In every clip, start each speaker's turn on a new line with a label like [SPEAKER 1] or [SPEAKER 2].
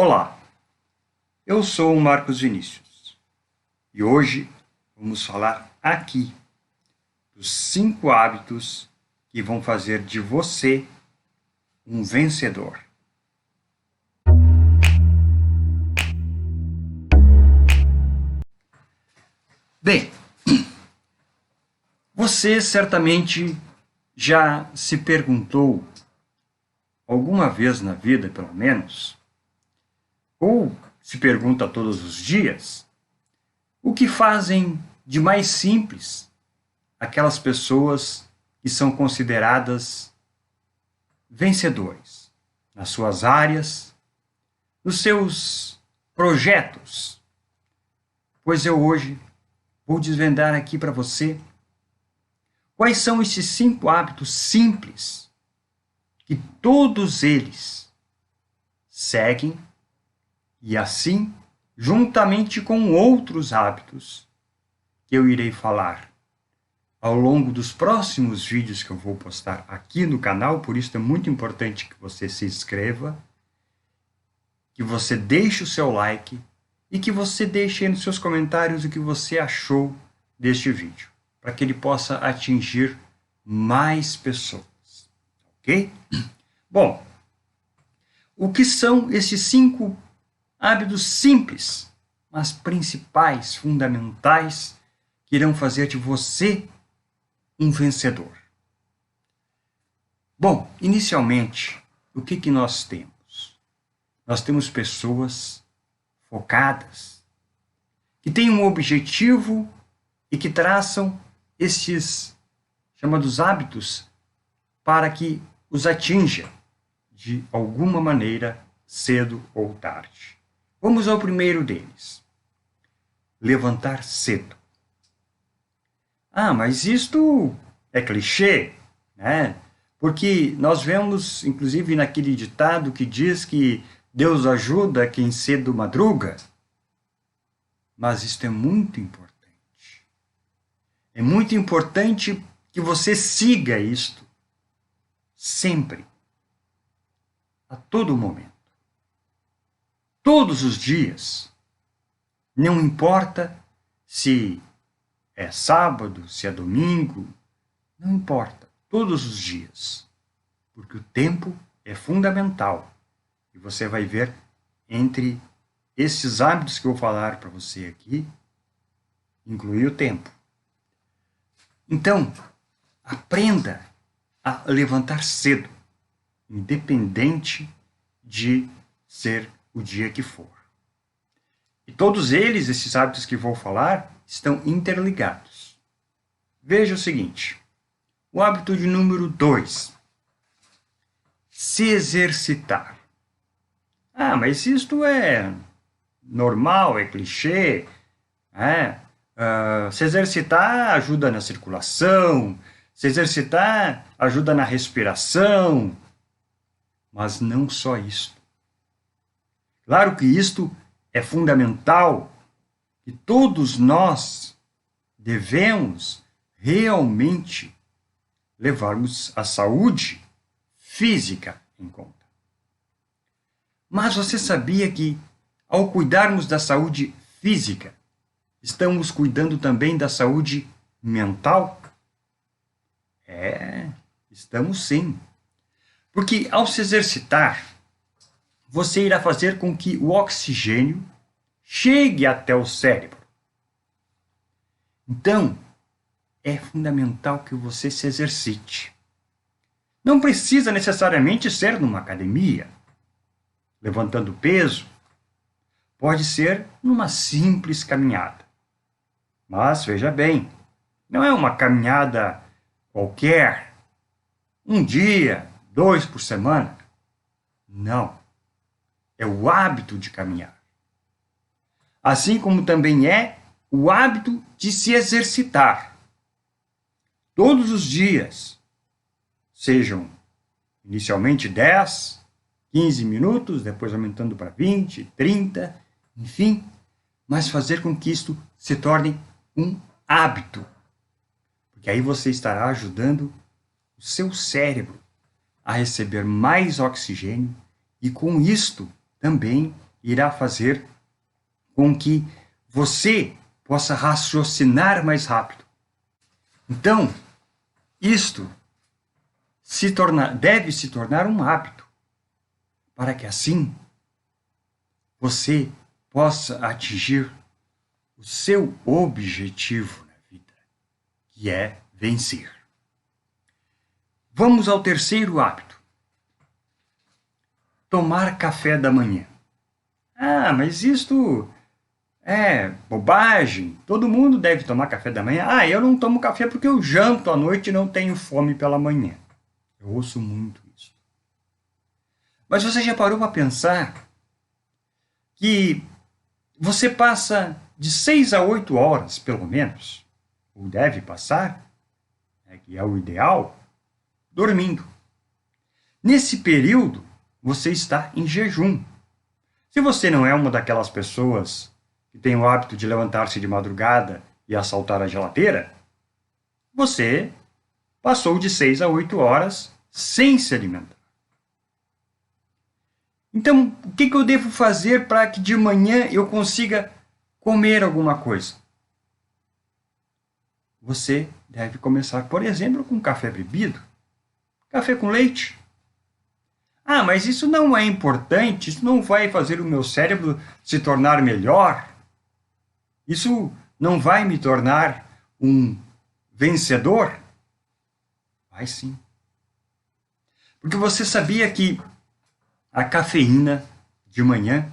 [SPEAKER 1] Olá, eu sou o Marcos Vinícius e hoje vamos falar aqui dos 5 hábitos que vão fazer de você um vencedor. Bem, você certamente já se perguntou alguma vez na vida, pelo menos, ou se pergunta todos os dias, o que fazem de mais simples aquelas pessoas que são consideradas vencedores nas suas áreas, nos seus projetos. Pois eu hoje vou desvendar aqui para você quais são esses 5 hábitos simples que todos eles seguem e assim, juntamente com outros hábitos que eu irei falar ao longo dos próximos vídeos que eu vou postar aqui no canal, por isso é muito importante que você se inscreva, que você deixe o seu like e que você deixe aí nos seus comentários o que você achou deste vídeo, para que ele possa atingir mais pessoas, ok? Bom, o que são esses 5 hábitos simples, mas principais, fundamentais, que irão fazer de você um vencedor? Bom, inicialmente, o que nós temos? Nós temos pessoas focadas, que têm um objetivo e que traçam estes chamados hábitos para que os atinja de alguma maneira, cedo ou tarde. Vamos ao primeiro deles. Levantar cedo. Ah, mas isto é clichê, né? Porque nós vemos, inclusive, naquele ditado que diz que Deus ajuda quem cedo madruga. Mas isto é muito importante. É muito importante que você siga isto sempre, a todo momento. Todos os dias, não importa se é sábado, se é domingo, não importa, todos os dias, porque o tempo é fundamental. E você vai ver entre esses hábitos que eu vou falar para você aqui, incluir o tempo. Então, aprenda a levantar cedo, independente de ser o dia que for. E todos eles, esses hábitos que vou falar, estão interligados. Veja o seguinte, o hábito de número 2, se exercitar. Ah, mas isto é normal, é clichê, né? Se exercitar ajuda na circulação, se exercitar ajuda na respiração, mas não só isso. Claro que isto é fundamental, e todos nós devemos realmente levarmos a saúde física em conta. Mas você sabia que, ao cuidarmos da saúde física, estamos cuidando também da saúde mental? Estamos sim. Porque ao se exercitar, você irá fazer com que o oxigênio chegue até o cérebro. Então, é fundamental que você se exercite. Não precisa necessariamente ser numa academia, levantando peso. Pode ser numa simples caminhada. Mas, veja bem, não é uma caminhada qualquer, um dia, 2 por semana. Não. É o hábito de caminhar. Assim como também é o hábito de se exercitar. Todos os dias, sejam inicialmente 10, 15 minutos, depois aumentando para 20, 30, enfim, mas fazer com que isto se torne um hábito. Porque aí você estará ajudando o seu cérebro a receber mais oxigênio e com isto também irá fazer com que você possa raciocinar mais rápido. Então, isto deve se tornar um hábito, para que assim você possa atingir o seu objetivo na vida, que é vencer. Vamos ao terceiro hábito. Tomar café da manhã. Ah, mas isto é bobagem. Todo mundo deve tomar café da manhã. Ah, eu não tomo café porque eu janto à noite e não tenho fome pela manhã. Eu ouço muito isso. Mas você já parou para pensar que você passa de 6 a 8 horas, pelo menos, ou deve passar, que é o ideal, dormindo. Nesse período, você está em jejum. Se você não é uma daquelas pessoas que tem o hábito de levantar-se de madrugada e assaltar a geladeira, você passou de 6 a 8 horas sem se alimentar. Então, o que eu devo fazer para que de manhã eu consiga comer alguma coisa? Você deve começar, por exemplo, com café bebido. Café com leite. Ah, mas isso não é importante, isso não vai fazer o meu cérebro se tornar melhor. Isso não vai me tornar um vencedor? Vai sim. Porque você sabia que a cafeína de manhã,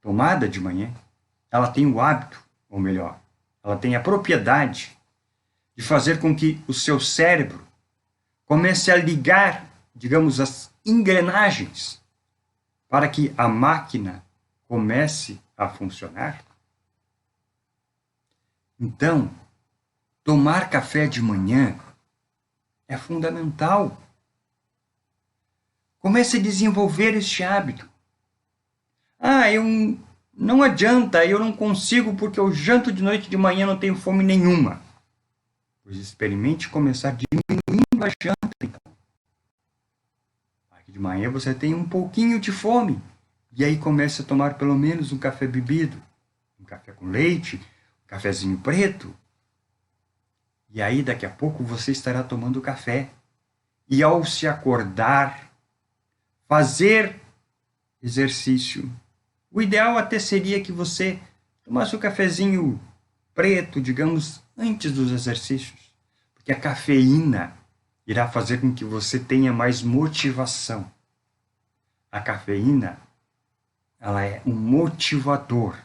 [SPEAKER 1] tomada de manhã, ela tem o hábito, ou melhor, ela tem a propriedade de fazer com que o seu cérebro comece a ligar, digamos, as engrenagens para que a máquina comece a funcionar. Então, tomar café de manhã é fundamental. Comece a desenvolver este hábito. Ah, não adianta, eu não consigo porque eu janto de noite e de manhã não tenho fome nenhuma. Pois experimente começar diminuindo a janta, então. Para que de manhã você tenha um pouquinho de fome. E aí comece a tomar pelo menos um café bebido. Um café com leite, um cafezinho preto. E aí daqui a pouco você estará tomando café. E ao se acordar, fazer exercício. O ideal até seria que você tomasse o cafezinho preto, digamos, antes dos exercícios. Porque a cafeína irá fazer com que você tenha mais motivação. A cafeína, ela é um motivador.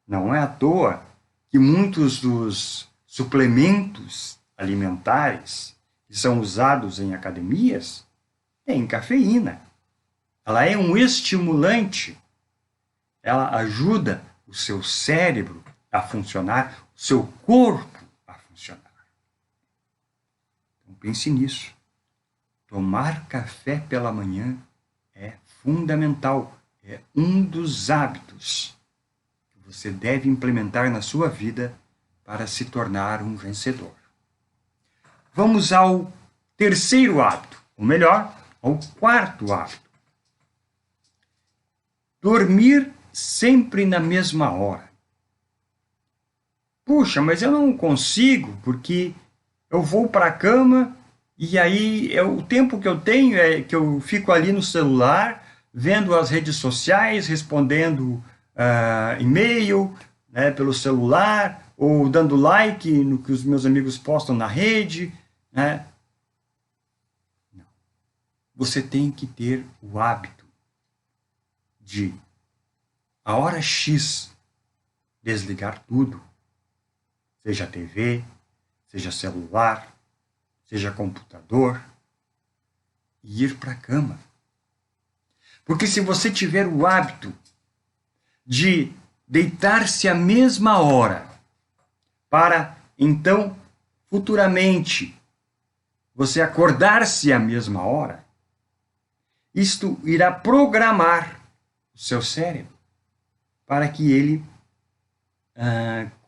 [SPEAKER 1] Não é à toa que muitos dos suplementos alimentares que são usados em academias têm cafeína. Ela é um estimulante. Ela ajuda o seu cérebro a funcionar, o seu corpo a funcionar. Então pense nisso. Tomar café pela manhã é fundamental. É um dos hábitos que você deve implementar na sua vida para se tornar um vencedor. Vamos ao terceiro hábito, ou melhor, ao quarto hábito. Dormir sempre na mesma hora. Puxa, mas eu não consigo, porque eu vou para a cama e aí o tempo que eu tenho é que eu fico ali no celular, vendo as redes sociais, respondendo e-mail, né, pelo celular, ou dando like no que os meus amigos postam na rede. Né? Não. Você tem que ter o hábito de, a hora X, desligar tudo, seja TV, seja celular, seja computador, e ir para a cama. Porque se você tiver o hábito de deitar-se à mesma hora, para então, futuramente, você acordar-se à mesma hora, isto irá programar o seu cérebro para que ele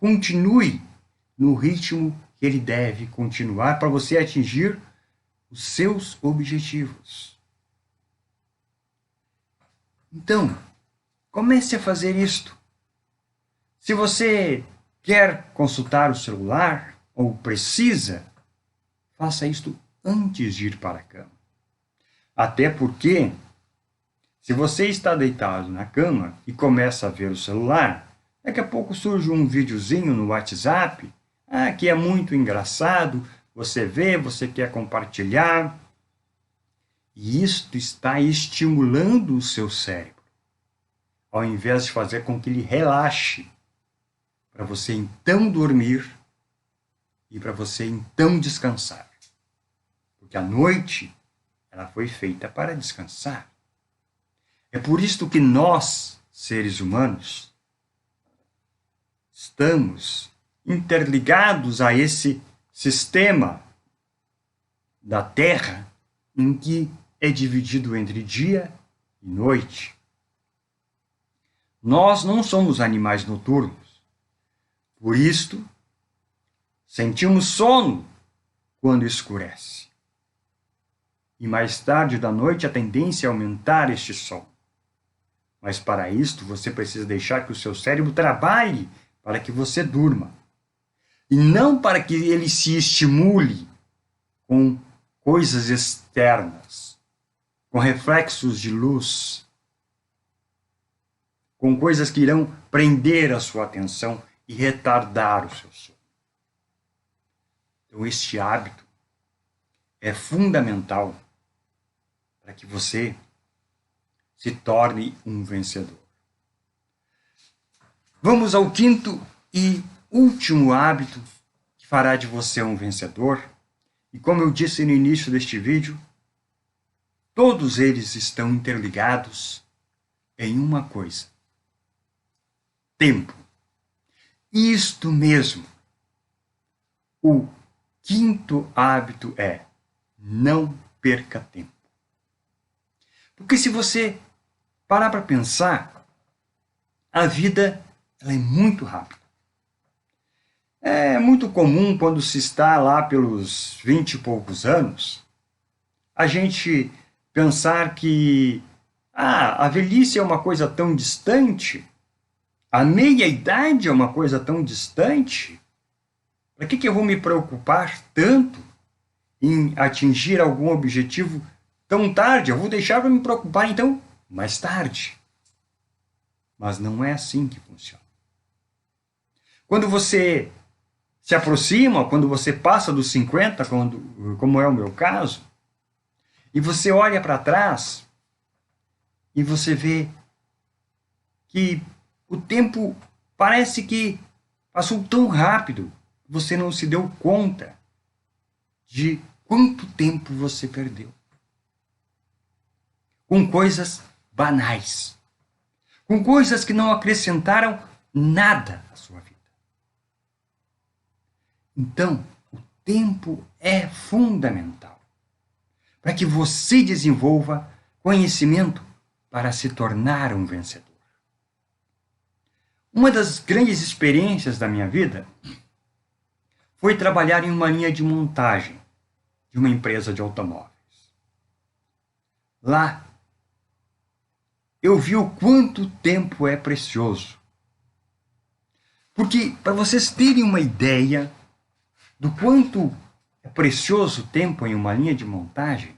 [SPEAKER 1] continue no ritmo que ele deve continuar para você atingir os seus objetivos. Então, comece a fazer isto. Se você quer consultar o celular ou precisa, faça isto antes de ir para a cama. Até porque, se você está deitado na cama e começa a ver o celular, daqui a pouco surge um videozinho no WhatsApp, que é muito engraçado, você vê, você quer compartilhar, e isto está estimulando o seu cérebro, ao invés de fazer com que ele relaxe, para você então dormir e para você então descansar. Porque a noite, ela foi feita para descansar. É por isto que nós, seres humanos, estamos interligados a esse sistema da Terra em que é dividido entre dia e noite. Nós não somos animais noturnos. Por isto, sentimos sono quando escurece. E mais tarde da noite a tendência é aumentar este sono. Mas para isto você precisa deixar que o seu cérebro trabalhe para que você durma. E não para que ele se estimule com coisas externas, com reflexos de luz, com coisas que irão prender a sua atenção e retardar o seu sono. Então, este hábito é fundamental para que você se torne um vencedor. Vamos ao quinto e último hábito que fará de você um vencedor. E como eu disse no início deste vídeo, todos eles estão interligados em uma coisa: tempo. Isto mesmo. O quinto hábito é: não perca tempo. Porque se você parar para pensar, a vida ela é muito rápida. É muito comum quando se está lá pelos 20 e poucos anos, a gente pensar que a velhice é uma coisa tão distante, a meia-idade é uma coisa tão distante, para que eu vou me preocupar tanto em atingir algum objetivo tão tarde? Eu vou deixar para me preocupar, então, mais tarde. Mas não é assim que funciona. Quando você se aproxima, quando você passa dos 50, como é o meu caso, e você olha para trás e você vê que o tempo parece que passou tão rápido, você não se deu conta de quanto tempo você perdeu. Com coisas banais. Com coisas que não acrescentaram nada à sua vida. Então, o tempo é fundamental para que você desenvolva conhecimento para se tornar um vencedor. Uma das grandes experiências da minha vida foi trabalhar em uma linha de montagem de uma empresa de automóveis. Lá, eu vi o quanto o tempo é precioso. Porque, para vocês terem uma ideia do quanto é precioso o tempo em uma linha de montagem,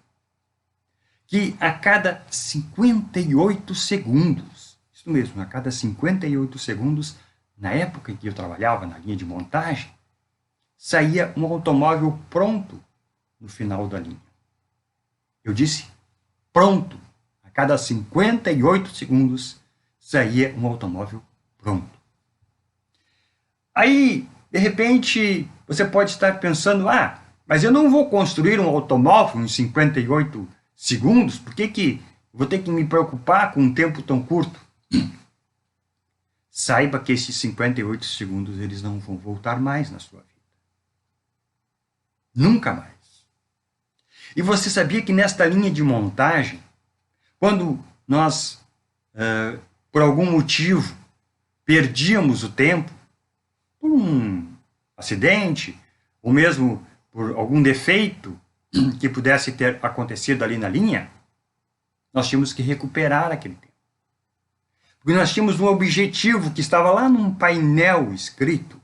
[SPEAKER 1] que a cada 58 segundos, isso mesmo, a cada 58 segundos, na época em que eu trabalhava na linha de montagem, saía um automóvel pronto no final da linha. Eu disse pronto. A cada 58 segundos saía um automóvel pronto. Aí, de repente, você pode estar pensando, mas eu não vou construir um automóvel em 58 segundos, por que vou ter que me preocupar com um tempo tão curto? Saiba que esses 58 segundos eles não vão voltar mais na sua vida. Nunca mais. E você sabia que nesta linha de montagem, quando nós, por algum motivo, perdíamos o tempo, por um acidente, ou mesmo por algum defeito que pudesse ter acontecido ali na linha, nós tínhamos que recuperar aquele tempo. Porque nós tínhamos um objetivo que estava lá num painel escrito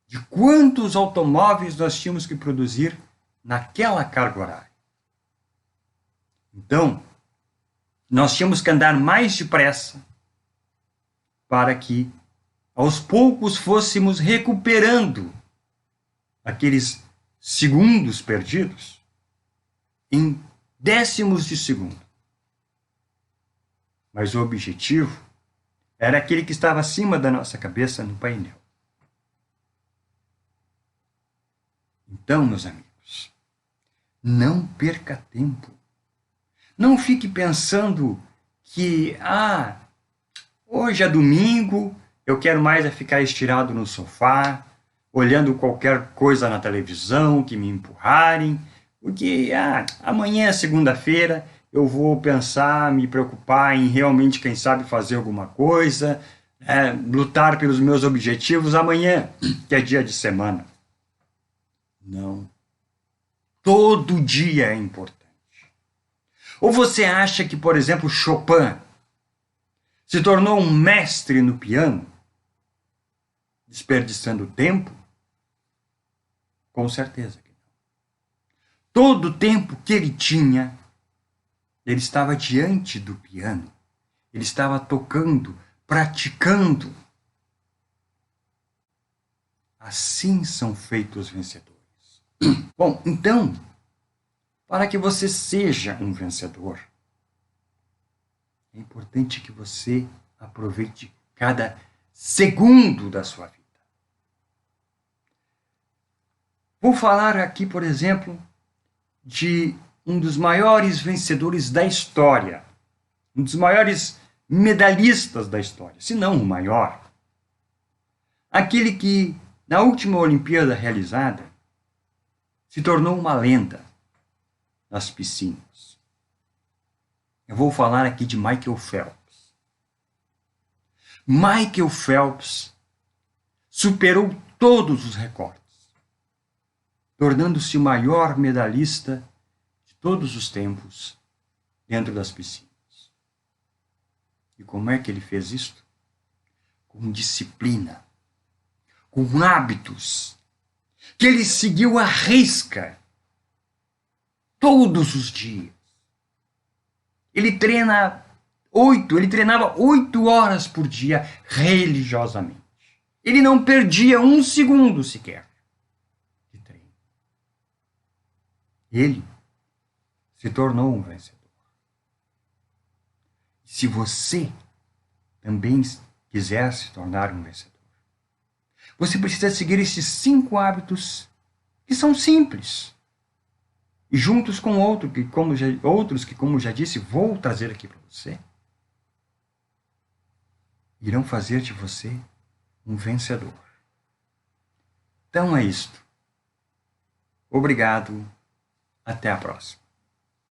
[SPEAKER 1] de quantos automóveis nós tínhamos que produzir naquela carga horária. Então, nós tínhamos que andar mais depressa para que, aos poucos, fôssemos recuperando aqueles segundos perdidos em décimos de segundo. Mas o objetivo era aquele que estava acima da nossa cabeça no painel. Então, meus amigos, não perca tempo. Não fique pensando que, hoje é domingo, eu quero mais é ficar estirado no sofá, olhando qualquer coisa na televisão, que me empurrarem, porque amanhã é segunda-feira, eu vou pensar, me preocupar em realmente, quem sabe, fazer alguma coisa, lutar pelos meus objetivos amanhã, que é dia de semana. Não. Todo dia é importante. Ou você acha que, por exemplo, Chopin se tornou um mestre no piano, desperdiçando tempo? Com certeza que não. Todo o tempo que ele tinha, ele estava diante do piano. Ele estava tocando, praticando. Assim são feitos os vencedores. Bom, então, para que você seja um vencedor, é importante que você aproveite cada segundo da sua vida. Vou falar aqui, por exemplo, de um dos maiores vencedores da história, um dos maiores medalhistas da história, se não o maior. Aquele que, na última Olimpíada realizada, se tornou uma lenda nas piscinas. Eu vou falar aqui de Michael Phelps. Michael Phelps superou todos os recordes, tornando-se o maior medalhista de todos os tempos dentro das piscinas. E como é que ele fez isto? Com disciplina, com hábitos, que ele seguiu à risca todos os dias. Ele treinava 8 horas por dia religiosamente. Ele não perdia um segundo sequer de treino. Ele se tornou um vencedor. Se você também quiser se tornar um vencedor, você precisa seguir esses 5 hábitos que são simples. E juntos com outros que, como já disse, vou trazer aqui para você, irão fazer de você um vencedor. Então é isto. Obrigado. Até a próxima.